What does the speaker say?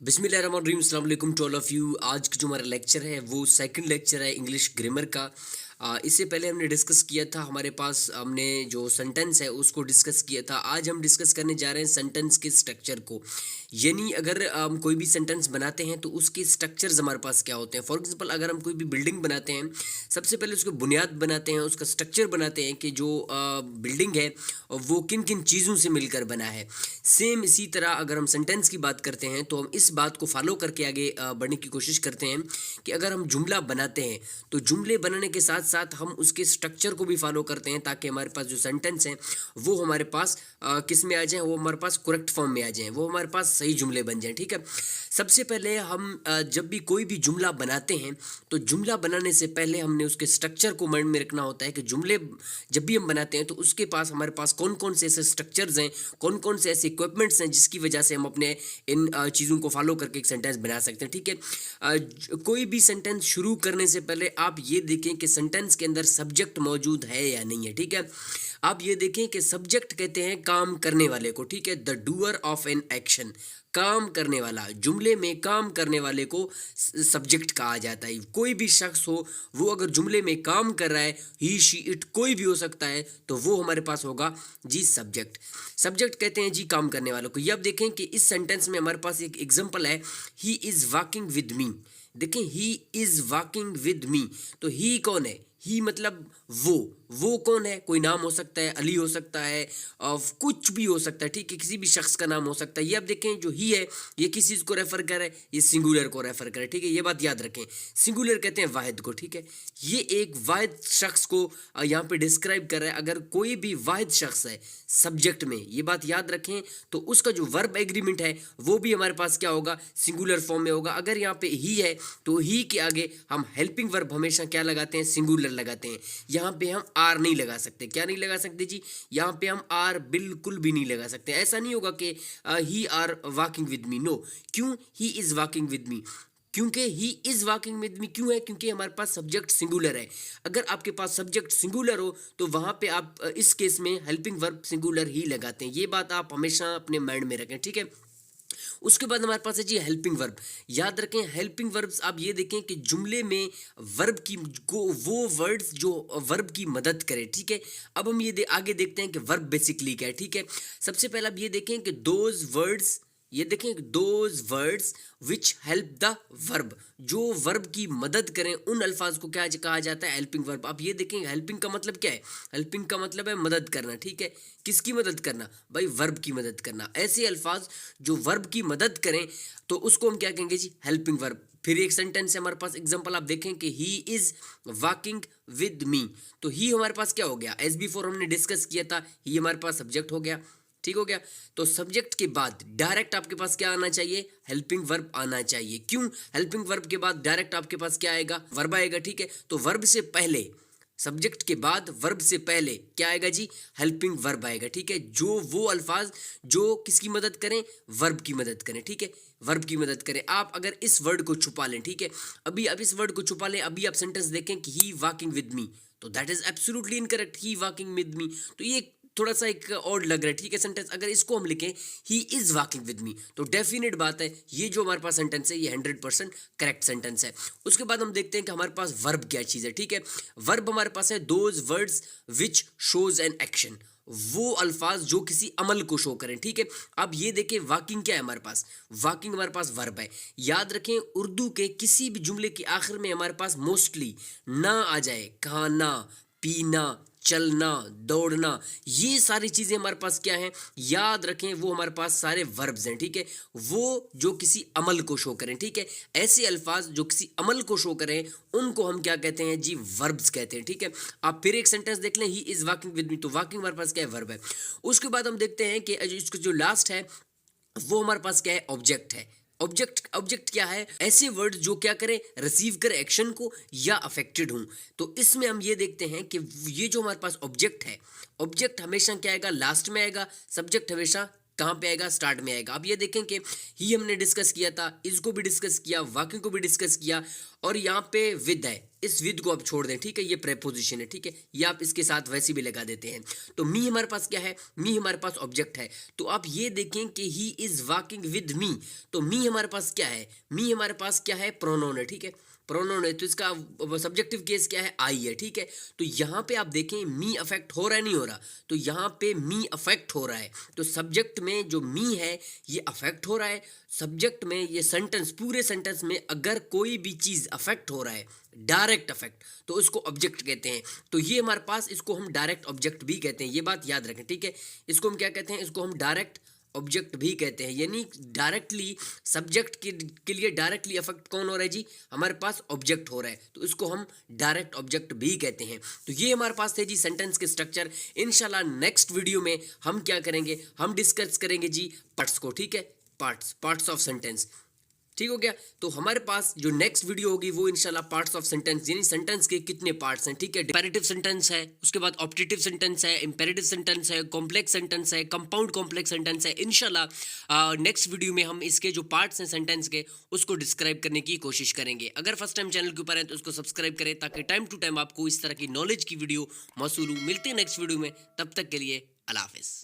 बिस्मिल्लाहिर्रहमानिर्रहीम, अस्सलाम वालेकुम टू ऑल ऑफ यू। आज का जो हमारा लेक्चर है वो सेकंड लेक्चर है इंग्लिश ग्रामर का। इससे पहले हमने डिस्कस किया था, हमारे पास हमने जो सेंटेंस है उसको डिस्कस किया था। आज हम डिस्कस करने जा रहे हैं सेंटेंस के स्ट्रक्चर को, यानी अगर हम कोई भी सेंटेंस बनाते हैं तो उसके स्ट्रक्चर्स हमारे पास क्या होते हैं। फॉर एग्जांपल अगर हम कोई भी बिल्डिंग बनाते हैं, सबसे पहले उसको बुनियाद बनाते हैं, उसका स्ट्रक्चर बनाते हैं कि जो बिल्डिंग है वो किन किन चीज़ों से मिलकर बना है। सेम इसी तरह अगर हम सेंटेंस की बात करते हैं तो हम इस बात को फॉलो करके आगे बढ़ने की कोशिश करते हैं कि अगर हम जुमला बनाते हैं तो जुमले बनाने के साथ साथ हम उसके स्ट्रक्चर को भी फॉलो करते हैं, ताकि हमारे पास जो सेंटेंस हैं वो हमारे पास किस में आ जाए, वो हमारे पास करेक्ट फॉर्म में आ जाए, वो हमारे पास सही जुमले बन जाएं। ठीक है, सबसे पहले हम जब भी कोई भी जुमला बनाते हैं तो जुमला बनाने से पहले हमने उसके स्ट्रक्चर को माइंड में रखना होता है कि जुमले जब भी हम बनाते हैं तो उसके पास हमारे पास कौन कौन से ऐसे स्ट्रक्चर्स हैं, कौन कौन से ऐसे इक्विपमेंट्स हैं जिसकी वजह से हम अपने इन चीज़ों को फॉलो करके एक सेंटेंस बना सकते हैं। ठीक है, कोई भी सेंटेंस शुरू करने से पहले आप ये देखें कि सेंटेंस के अंदर सब्जेक्ट मौजूद है या नहीं है। ठीक है, आप ये देखें कि सब्जेक्ट कहते हैं काम करने वाले को। ठीक है, the doer of an action, काम करने वाला, जुमले में काम करने वाले को सब्जेक्ट कहा जाता है। कोई भी शख्स हो, वो अगर जुमले में काम कर रहा है, ही शी इट कोई भी हो सकता है, तो वो हमारे पास होगा जी सब्जेक्ट। सब्जेक्ट कहते हैं जी काम करने वालों को। ये आप देखें कि इस सेंटेंस में हमारे पास एक एग्जांपल है, he is walking with me. देखें, he is walking with me, तो ही कौन है? ही मतलब वो कौन है? कोई नाम हो सकता है, अली हो सकता है, कुछ भी हो सकता है। ठीक है, किसी भी शख्स का नाम हो सकता है। ये आप देखें, जो ही है ये किस चीज़ को रेफर कर रहा है? ये सिंगुलर को रेफर कर रहा है। ठीक है, ये बात याद रखें, सिंगुलर कहते हैं वाहिद को। ठीक है, ये एक वाहिद शख्स को यहाँ पे डिस्क्राइब कर रहा है। अगर कोई भी वाहिद शख्स है सब्जेक्ट में, ये बात याद रखें, तो उसका जो वर्ब एग्रीमेंट है वो भी हमारे पास क्या होगा? सिंगुलर फॉर्म में होगा। अगर यहाँ पे ही है तो ही के आगे हम हेल्पिंग वर्ब हमेशा क्या लगाते हैं? सिंगुलर लगाते हैं। यहाँ पे हम आर नहीं लगा सकते। क्या नहीं लगा सकते जी? यहाँ पे हम आर बिल्कुल भी नहीं लगा सकते। ऐसा नहीं होगा कि he are walking with me, no. क्यों? He is walking with me, क्योंकि he is walking with me क्यों है? क्योंकि हमारे पास सब्जेक्ट सिंगुलर है। अगर आपके पास सब्जेक्ट सिंगुलर हो तो वहां पे आप इस केस में हेल्पिंग वर्ब सिंगुलर ही लगाते हैं। ये बात आप हमेशा अपने माइंड में रखें। ठीक है, उसके बाद हमारे पास है जी हेल्पिंग वर्ब। याद रखें, हेल्पिंग वर्ब्स आप ये देखें कि जुमले में वर्ब की को वो वर्ड्स जो वर्ब की मदद करें। ठीक है, अब हम ये आगे देखते हैं कि वर्ब बेसिकली क्या है। ठीक है, सबसे पहले आप ये देखें कि दोज वर्ड्स, ये देखें those words which help the verb, जो वर्ब की मदद करें उन अल्फाज को क्या कहा जाता है? Helping verb. आप ये देखें, हेल्पिंग का मतलब क्या है? हेल्पिंग का मतलब है मदद करना। ठीक है, किसकी मदद करना भाई? वर्ब की मदद करना। ऐसे अल्फाज जो वर्ब की मदद करें तो उसको हम क्या कहेंगे जी? Helping verb. फिर एक सेंटेंस है हमारे पास, एग्जांपल आप देखें कि ही इज वॉकिंग विद मी, तो ही हमारे पास क्या हो गया? एज बिफोर हमने डिस्कस किया था, ही हमारे पास सब्जेक्ट हो गया। ठीक हो गया, तो सब्जेक्ट के बाद डायरेक्ट आपके पास क्या आना चाहिए? हेल्पिंग वर्ब आना चाहिए। क्यों? हेल्पिंग वर्ब के बाद डायरेक्ट आपके पास क्या आएगा? वर्ब आएगा। ठीक है, तो वर्ब से पहले, सब्जेक्ट के बाद वर्ब से पहले क्या आएगा जी? हेल्पिंग वर्ब आएगा। ठीक है, जो वो अल्फाज जो किसकी मदद करें? वर्ब की मदद करें। ठीक है, वर्ब की मदद करें। आप अगर इस वर्ड को छुपा लें, ठीक है, अभी आप इस वर्ड को छुपा लें, अभी आप सेंटेंस देखें कि ही वॉकिंग विद मी, तो that is absolutely incorrect. He walking with me, तो ये थोड़ा सा एक और लग रहा है। ठीक है, सेंटेंस अगर इसको हम लिखें ही इज वॉकिंग विद मी, तो डेफिनेट बात है ये जो हमारे पास सेंटेंस है ये 100% करेक्ट सेंटेंस है। उसके बाद हम देखते हैं कि हमारे पास वर्ब क्या चीज़ है। ठीक है, वर्ब हमारे पास है those words which shows an action, वो अल्फाज जो किसी अमल को शो करें। ठीक है, अब ये देखें वॉकिंग क्या है हमारे पास? वॉकिंग हमारे पास वर्ब है। याद रखें, उर्दू के किसी भी जुमले के आखिर में हमारे पास मोस्टली ना आ जाए, खाना, पीना, चलना, दौड़ना, ये सारी चीज़ें हमारे पास क्या हैं? याद रखें, वो हमारे पास सारे वर्ब्स हैं। ठीक है, वो जो किसी अमल को शो करें। ठीक है, ऐसे अल्फाज जो किसी अमल को शो करें उनको हम क्या कहते हैं जी? वर्ब्स कहते हैं। ठीक है, आप फिर एक सेंटेंस देख लें, ही इज वॉकिंग विद मी, तो वॉकिंग हमारे पास क्या है? वर्ब है। उसके बाद हम देखते हैं कि इसको जो लास्ट है वो हमारे पास क्या है? ऑब्जेक्ट है। ऑब्जेक्ट क्या है? ऐसे वर्ड जो क्या करें? रिसीव करे एक्शन को या अफेक्टेड हूं। तो इसमें हम ये देखते हैं कि ये जो हमारे पास ऑब्जेक्ट है, ऑब्जेक्ट हमेशा क्या आएगा? लास्ट में आएगा। सब्जेक्ट हमेशा कहाँ पे आएगा, स्टार्ट में आएगा। अब ये देखें कि ही हमने डिस्कस किया था, इसको भी डिस्कस किया, वाक्य को भी डिस्कस किया, और यहाँ पे विद है, इस विद को आप छोड़ दें, ठीक है, ये प्रेपोजिशन है, ठीक है, ये आप इसके साथ वैसे भी लगा देते हैं। तो मी हमारे पास क्या है, मी हमारे पास ऑब्जेक्ट है। तो आप ये देखें कि ही इज वॉकिंग विद मी, तो मी हमारे पास क्या है, मी हमारे पास क्या है, प्रोनाउन है, ठीक है, प्रोनाउन है, तो इसका सब्जेक्टिव केस क्या है, आई है, ठीक है। तो यहाँ पे आप देखें मी अफेक्ट हो रहा है, नहीं हो रहा, तो यहाँ पे मी अफेक्ट हो रहा है। तो सब्जेक्ट में जो मी है ये अफेक्ट हो रहा है, सब्जेक्ट में ये सेंटेंस, पूरे सेंटेंस में अगर कोई भी चीज़ अफेक्ट हो रहा है, डायरेक्ट अफेक्ट, तो उसको ऑब्जेक्ट कहते हैं। तो ये हमारे पास, इसको हम डायरेक्ट ऑब्जेक्ट भी कहते हैं, ये बात याद रखें, ठीक है। इसको हम क्या कहते हैं, इसको हम डायरेक्ट ऑब्जेक्ट भी कहते हैं, यानी डायरेक्टली सब्जेक्ट के लिए डायरेक्टली अफेक्ट कौन हो रहा है जी, हमारे पास ऑब्जेक्ट हो रहा है, तो इसको हम डायरेक्ट ऑब्जेक्ट भी कहते हैं। तो ये हमारे पास थे जी सेंटेंस के स्ट्रक्चर। इंशाल्लाह नेक्स्ट वीडियो में हम क्या करेंगे, हम डिस्कस करेंगे जी पार्ट्स को, ठीक है, पार्ट्स ऑफ सेंटेंस, ठीक हो गया। तो हमारे पास जो नेक्स्ट वीडियो होगी वो इंशाल्लाह पार्ट्स ऑफ सेंटेंस, यानी सेंटेंस के कितने पार्ट्स हैं, ठीक है। डिपेरेटिव सेंटेंस है, उसके बाद ऑप्टेटिव सेंटेंस है, इंपेरेटिव सेंटेंस है, कॉम्प्लेक्स सेंटेंस है, कंपाउंड कॉम्प्लेक्स सेंटेंस है। इंशाल्लाह नेक्स्ट वीडियो में हम इसके जो पार्ट्स हैं सेंटेंस के, उसको डिस्क्राइब करने की कोशिश करेंगे। अगर फर्स्ट टाइम चैनल के ऊपर है तो उसको सब्सक्राइब करें, ताकि टाइम टू टाइम आपको इस तरह की नॉलेज की वीडियो मौसूल हो। मिलते हैं नेक्स्ट वीडियो में, तब तक के लिए अल्लाह हाफिज़।